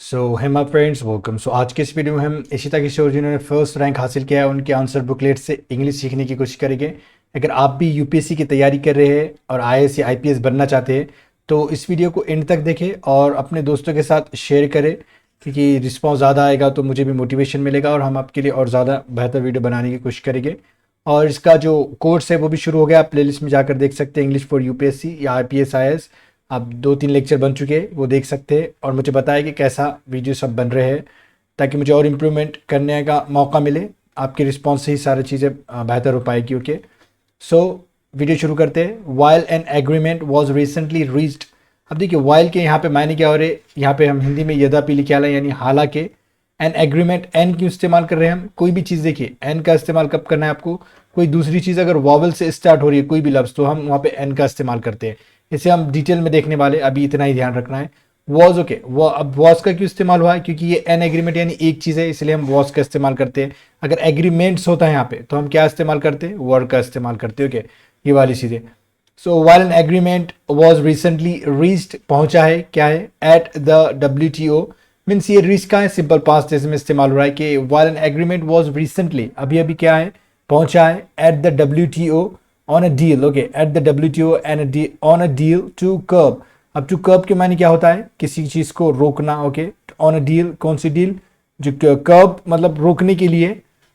Hey my friends, welcome. आज के इस वीडियो में हम इशिता किशोर जिन्होंने फर्स्ट रैंक हासिल किया है उनके आंसर बुकलेट से इंग्लिश सीखने की कोशिश करेंगे। अगर आप भी यूपीएससी की तैयारी कर रहे हैं और आईएएस या आईपीएस बनना चाहते हैं तो इस वीडियो को एंड तक देखें और अपने दोस्तों के साथ शेयर करें, क्योंकि रिस्पॉन्स ज़्यादा आएगा तो मुझे भी मोटिवेशन मिलेगा और हम आपके लिए और ज़्यादा बेहतर वीडियो बनाने की कोशिश करेंगे। और इसका जो कोर्स है वो भी शुरू हो गया, आप प्लेलिस्ट में जाकर देख सकते हैं। इंग्लिश फॉर यूपीएससी या आईपीएस आईएएस अब 2-3 लेक्चर बन चुके हैं, वो देख सकते हैं और मुझे बताया कि कैसा वीडियो सब बन रहे हैं, ताकि मुझे और इम्प्रूवमेंट करने का मौका मिले। आपके रिस्पॉन्स से ही सारी चीज़ें बेहतर हो पाएगी। ओके, सो वीडियो शुरू करते हैं। While an agreement was recently reached. अब देखिए वाइल के यहाँ पे मायने क्या हो रहे, यहाँ पे हम हिंदी में यद्यपि लिखे आला यानी हालांकि। एन एग्रीमेंट, एन क्यों इस्तेमाल कर रहे हैं हम? कोई भी चीज़ देखिए एन का इस्तेमाल कब करना है आपको, कोई दूसरी चीज़ अगर वॉवल से स्टार्ट हो रही है कोई भी लफ्ज़ तो हम वहाँ पे एन का इस्तेमाल करते हैं। इसे हम डिटेल में देखने वाले, अभी इतना ही ध्यान रखना है। वॉज, ओके, वो अब वॉज का क्यों इस्तेमाल हुआ है? क्योंकि ये एन एग्रीमेंट यानी एक चीज़ है, इसलिए हम वॉज का इस्तेमाल करते हैं। अगर एग्रीमेंट्स होता है यहाँ पे तो हम क्या इस्तेमाल करते हैं? वर्ड का इस्तेमाल करते हैं। ओके, ये वाली चीज़ें। So while an agreement was recently reached, पहुंचा है, क्या है? At the WTO। मीन्स ये रीच का है, सिंपल पास्ट टेंस में इस्तेमाल हो रहा है कि while an agreement was recently, अभी अभी क्या है? पहुंचा है at the WTO on a deal. Okay, at the WTO and on a deal to curb. अब टू कर्ब के माने क्या होता है? किसी चीज़ को रोकना। ओके, ऑन अ डील, कौन सी डील? जो कर्ब मतलब रोकने के लिए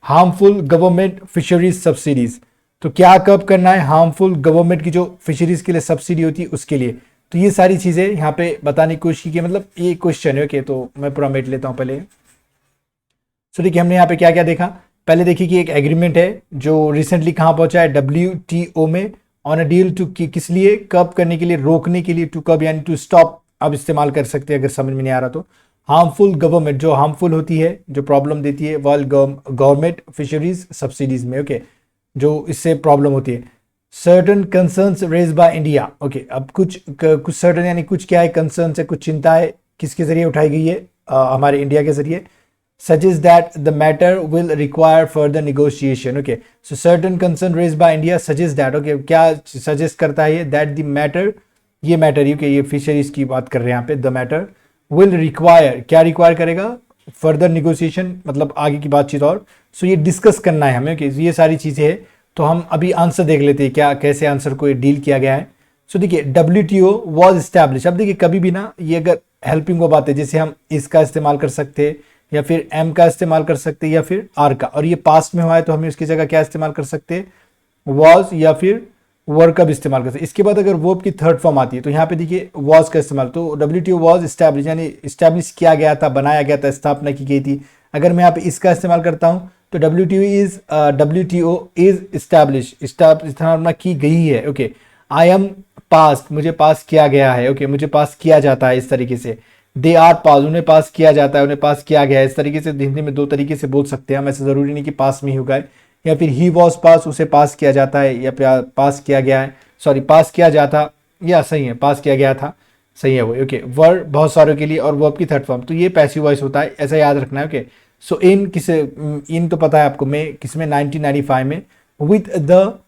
हार्मफुल गवर्नमेंट फिशरीज सब्सिडीज। तो क्या कर्ब करना है? हार्मफुल गवर्नमेंट की जो फिशरीज के लिए सब्सिडी होती है उसके लिए। तो ये सारी चीज़ें यहाँ पे बताने की कोशिश की, मतलब ये क्वेश्चन है। ओके, तो मैं पूरा मेट लेता हूँ पहले। सो देखिए हमने यहाँ पे क्या क्या देखा। पहले देखिए कि एक एग्रीमेंट है जो रिसेंटली कहाँ पहुंचा है? WTO में, ऑन अ डील टू, किस लिए? कर्ब करने के लिए, रोकने के लिए। टू कर्ब यानी टू स्टॉप, अब इस्तेमाल कर सकते हैं अगर समझ में नहीं आ रहा तो। हार्मफुल गवर्नमेंट, जो हार्मफुल होती है, जो प्रॉब्लम देती है, वर्ल्ड गवर्नमेंट फिशरीज सब्सिडीज में। ओके, जो इससे प्रॉब्लम होती है। Certain concerns raise by India. Okay, अब कुछ सर्टन यानी कुछ क्या है? कंसर्न्स है, कुछ चिंता है, किसके जरिए उठाई गई है? हमारे इंडिया के जरिए। suggests that the matter will require further negotiation. Okay, so certain concern raised by India suggests that, okay, क्या suggest करता है ये? that the matter, ये matter, okay, ये fisheries की बात कर रहे हैं यहाँ पे। the matter will require, क्या require करेगा? further negotiation, मतलब आगे की बातचीत। और so ये discuss करना है हमें। okay, ये सारी चीज़ें हैं। तो हम अभी आंसर देख लेते हैं, क्या कैसे आंसर को डील किया गया है। सो देखिए WTO was established। अब देखिए कभी भी ना ये अगर हेल्पिंग वो बात है, जैसे हम इसका इस्तेमाल कर सकते हैं या फिर एम का इस्तेमाल कर सकते हैं या फिर आर का, और ये पास्ट में हुआ है तो हमें उसकी जगह क्या इस्तेमाल कर सकते हैं? वॉज या फिर वर का भी इस्तेमाल कर सकते हैं। इसके बाद अगर वर्ब की थर्ड फॉर्म आती है तो यहाँ पे देखिए वॉज का इस्तेमाल। तो WTO वॉज इस्टेब्लिश यानी इस्टेब्लिश किया गया था, बनाया गया था, स्थापना की गई थी। अगर मैं यहाँ पे इसका इस्तेमाल करता हूँ तो WTO इज इस्टेब्लिश, स्थापना की गई है। ओके, आई एम पास, मुझे पास किया गया है। ओके, मुझे पास किया जाता है, इस तरीके से। दे आर पास, उन्हें पास किया जाता है, उन्हें पास किया गया है। इस तरीके से हिंदी में दो तरीके से बोल सकते हैं हम, ऐसे ज़रूरी नहीं कि पास में ही होगा। या फिर ही वॉज पास, उसे पास किया जाता है, या पास किया गया है, सॉरी पास किया जाता, या सही है, पास किया गया था, सही है वो। ओके, वर्ब बहुत सारों के लिए और वर्ब की थर्ड फॉर्म, तो ये पैसिव वॉइस होता है, ऐसा याद रखना है। ओके, सो इन किसे, इन तो पता है आपको, मैं किसमें? 1995 में, विथ द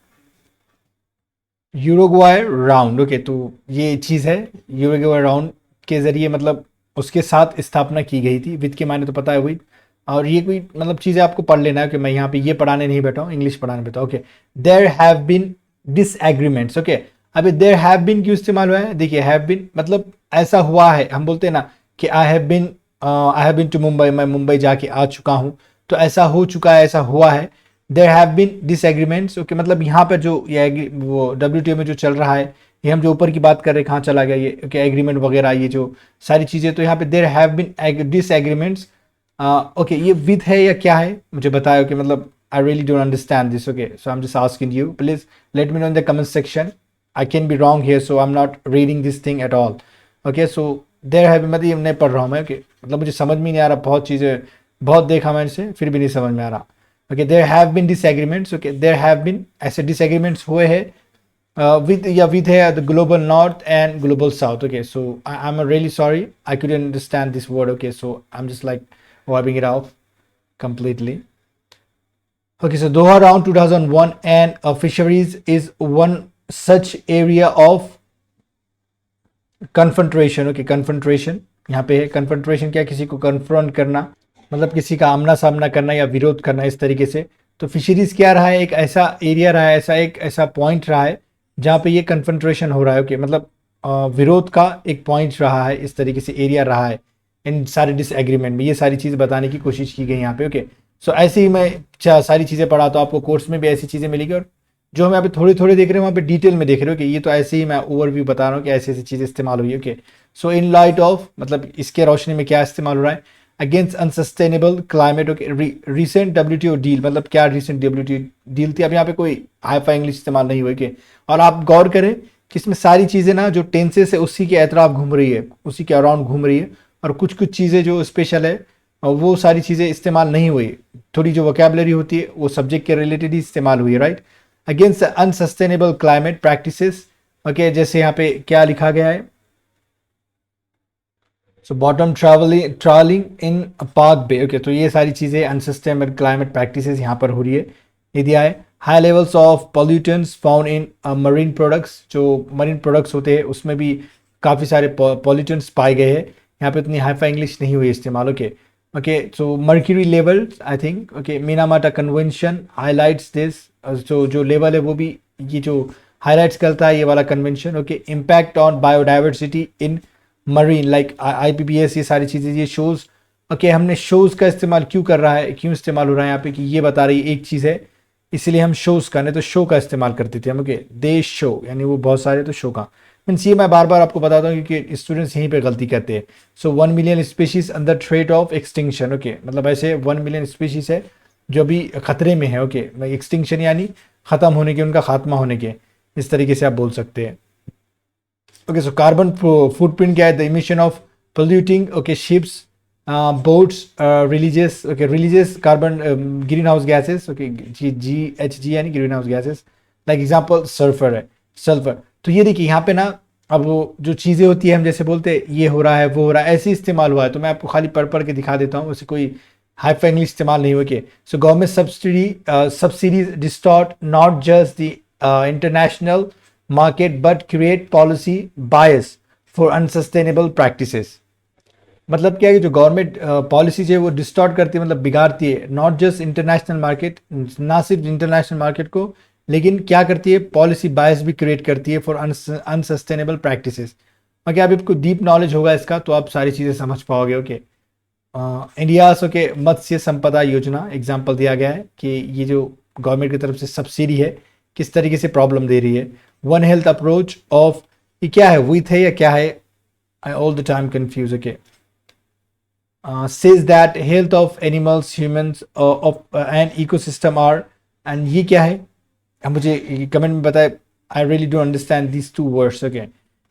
यूरुग्वाई राउंड। ओके, तो ये चीज़ है, यूरुग्वाई राउंड के जरिए, मतलब उसके साथ स्थापना की गई थी। विद के माने तो पता है, विद। और ये कोई मतलब चीज़ें आपको पढ़ लेना है कि मैं यहाँ पे ये पढ़ाने नहीं बैठा हूँ, इंग्लिश पढ़ाने बैठा हूँ। Okay, there have been disagreements. Okay, अभी देयर हैव बीन क्यों इस्तेमाल हुआ है? देखिए हैव बीन मतलब ऐसा हुआ है, हम बोलते हैं ना कि I have been to Mumbai, मैं मुंबई जाके आ चुका हूँ, तो ऐसा हो चुका है, ऐसा हुआ है। There have been disagreements. Okay, मतलब यहाँ पर जो ये वो WTO में जो चल रहा है, ये हम जो ऊपर की बात कर रहे हैं, कहाँ चला गया ये? ओके, एग्रीमेंट वगैरह, ये जो सारी चीज़ें, तो यहाँ पे there have been disagreements. Okay, ये विद है या क्या है मुझे बताया। ओके, मतलब I really don't understand this. Okay, so I am just asking you, please let me know in the comment section. I can be wrong here, so I am not reading this thing at all. Okay, so there have, मतलब ये नहीं पढ़ रहा हूँ मैं। Okay, मतलब मुझे समझ में नहीं आ रहा, बहुत चीज़ें बहुत देखा मैंने से, फिर भी नहीं समझ में आ रहा। Okay, there have been disagreements. Okay, there have been, ऐसे डिसएग्रीमेंट्स हुए हैं with the global north and global south. Okay, so I'm really sorry, I couldn't understand this word. Okay, so I'm just like wiping it off completely. Okay, so Doha round 2001 and fisheries is one such area of confrontation. Okay, confrontation, यहाँ पे है confrontation, क्या किसी को confront करना, मतलब किसी का आमना सामना करना या विरोध करना इस तरीके से। तो फिशरीज क्या रहा है, एक ऐसा एरिया रहा है, ऐसा पॉइंट रहा है जहाँ पे ये कन्फ्रंट्रेशन हो रहा है। ओके, मतलब विरोध का एक पॉइंट रहा है, इस तरीके से एरिया रहा है इन सारे डिसएग्रीमेंट में। ये सारी चीज़ बताने की कोशिश की गई यहाँ पे। ओके, सो ऐसे ही मैं सारी चीज़ें पढ़ाता हूँ आपको, कोर्स में भी ऐसी चीज़ें मिलेगी, और जो हम यहाँ पे थोड़े थोड़े देख रहे हैं वहाँ पे डिटेल में देख रहे हो कि ये तो ऐसे ही मैं ओवरव्यू बता रहा हूँ कि ऐसी ऐसी चीज़ें इस्तेमाल हुई है। Okay, so in light of, मतलब इसके रोशनी में क्या इस्तेमाल हो रहा है, against unsustainable climate. Okay, recent WTO deal, मतलब क्या रिसेंट डब्ल्यूटीओ डील थी। अब यहाँ पे कोई हाई इंग्लिश इस्तेमाल नहीं हुई। और आप गौर करें कि इसमें सारी चीज़ें ना जो टेंसेस है उसी के एतराफ घूम रही है, उसी के अराउंड घूम रही है, और कुछ कुछ चीज़ें जो स्पेशल है वो सारी चीज़ें इस्तेमाल नहीं हुई। थोड़ी जो वोकेबलरी होती है वो सब्जेक्ट के रिलेटेड ही इस्तेमाल हुई है, right. Against unsustainable climate practices. Okay, जैसे यहाँ पे क्या लिखा गया है, सो बॉटम ट्रॉलिंग इन पार्क बे। ओके, तो ये सारी चीज़ें अनसस्टेनेबल क्लाइमेट प्रैक्टिसेस यहाँ पर हो रही है। ये दिया है high levels of pollutants found in marine products, जो मरीन प्रोडक्ट्स होते हैं उसमें भी काफ़ी सारे पॉल्यूटेंट्स पाए गए हैं। यहाँ पे उतनी हाईफाई इंग्लिश नहीं हुई इस्तेमाल। Okay okay, so mercury level I think. Okay, Minamata convention highlights this, जो लेवल है वो भी ये जो हाईलाइट्स करता है ये वाला convention. Okay, impact on biodiversity in marine like IPBES, ये सारी चीज़ें, ये शोज़। ओके, हमने शोज़ का इस्तेमाल क्यों कर रहा है, क्यों इस्तेमाल हो रहा है यहाँ पे, कि ये बता रही है एक चीज़ है, इसलिए हम शोज़ का, नहीं तो शो का इस्तेमाल करते थे हम। ओके, देश शो यानी वो बहुत सारे, तो शो का मीन्स ये मैं बार बार आपको बताता हूँ क्योंकि स्टूडेंट्स यहीं पे गलती करते हैं। सो 1 million species under threat of extinction. Okay, मतलब ऐसे 1 मिलियन स्पीशीज है जो अभी खतरे में है। ओके, एक्सटिंक्शन यानी ख़त्म होने के, उनका खात्मा होने के, इस तरीके से आप बोल सकते हैं। ओके, सो कार्बन फुटप्रिंट क्या है, the emission of polluting okay ships, boats, religious carbon green house gases. Okay, GHG यानी green house gases, like example sulphur है, सल्फर। तो ये देखिए यहाँ पे ना, अब वो जो चीज़ें होती है हम जैसे बोलते हैं ये हो रहा है वो हो रहा है, ऐसे ही इस्तेमाल हुआ है। तो मैं आपको खाली पढ़ के दिखा देता हूँ, वैसे कोई हाई इंग्लिश इस्तेमाल नहीं हुआ। कि so government subsidies distort not just the international market but create policy bias for unsustainable practices। मतलब क्या है कि जो गवर्नमेंट पॉलिसीज है वो डिस्टॉर्ट करती है, मतलब बिगाड़ती है, नॉट जस्ट इंटरनेशनल मार्केट, ना सिर्फ इंटरनेशनल मार्केट को, लेकिन क्या करती है, पॉलिसी बायस भी क्रिएट करती है फॉर अनसस्टेनेबल प्रैक्टिसेस। ओके, अब आपको डीप नॉलेज होगा इसका तो आप सारी चीज़ें समझ पाओगे। ओके, इंडिया के मत्स्य संपदा योजना एग्जाम्पल दिया गया है कि ये जो गवर्नमेंट की तरफ से सब्सिडी है किस तरीके से प्रॉब्लम दे रही है। वन हेल्थ अप्रोच ऑफ, ये क्या है, विथ है या क्या है, I all the time confuse. Okay, says that health of animals humans of and ecosystem are, and ये क्या है, मुझे कमेंट में बताए, I really don't understand this two words. Okay,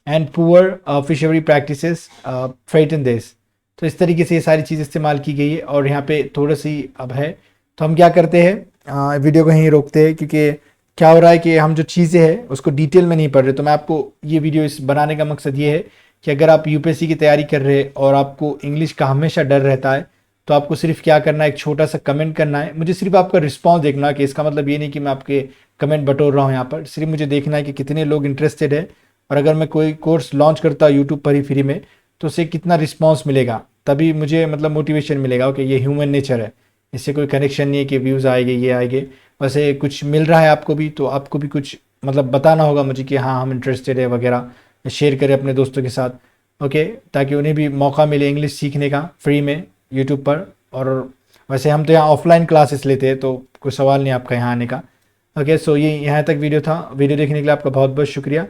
and poor fishery practices threaten this. तो इस तरीके से ये सारी चीज़ इस्तेमाल की गई है। और यहाँ पे थोड़ा सी अब है, तो हम क्या करते हैं, वीडियो को यहीं रोकते हैं, क्योंकि क्या हो रहा है कि हम जो चीज़ें हैं उसको डिटेल में नहीं पढ़ रहे। तो मैं आपको ये वीडियो इस बनाने का मकसद ये है कि अगर आप UPSC की तैयारी कर रहे हैं और आपको इंग्लिश का हमेशा डर रहता है, तो आपको सिर्फ क्या करना है, एक छोटा सा कमेंट करना है, मुझे सिर्फ आपका रिस्पॉन्स देखना है। कि इसका मतलब ये नहीं कि मैं आपके कमेंट बटोर रहा हूँ यहाँ पर, सिर्फ मुझे देखना है कि कितने लोग इंटरेस्टेड है, और अगर मैं कोई कोर्स लॉन्च करता हूँ यूट्यूब पर ही फ्री में, तो उससे कितना रिस्पॉन्स मिलेगा, तभी मुझे मतलब मोटिवेशन मिलेगा। ओके, ये ह्यूमन नेचर है, इससे कोई कनेक्शन नहीं है कि व्यूज़ आएंगे ये आएंगे। वैसे कुछ मिल रहा है आपको भी, तो आपको भी कुछ मतलब बताना होगा मुझे कि हाँ हम इंटरेस्टेड है वगैरह, शेयर करें अपने दोस्तों के साथ। ओके, ताकि उन्हें भी मौका मिले इंग्लिश सीखने का फ्री में यूट्यूब पर। और वैसे हम तो यहाँ ऑफलाइन क्लासेस लेते हैं, तो कोई सवाल नहीं आपका यहाँ आने का। ओके, सो ये यहाँ तक वीडियो था। वीडियो देखने के लिए आपका बहुत बहुत शुक्रिया।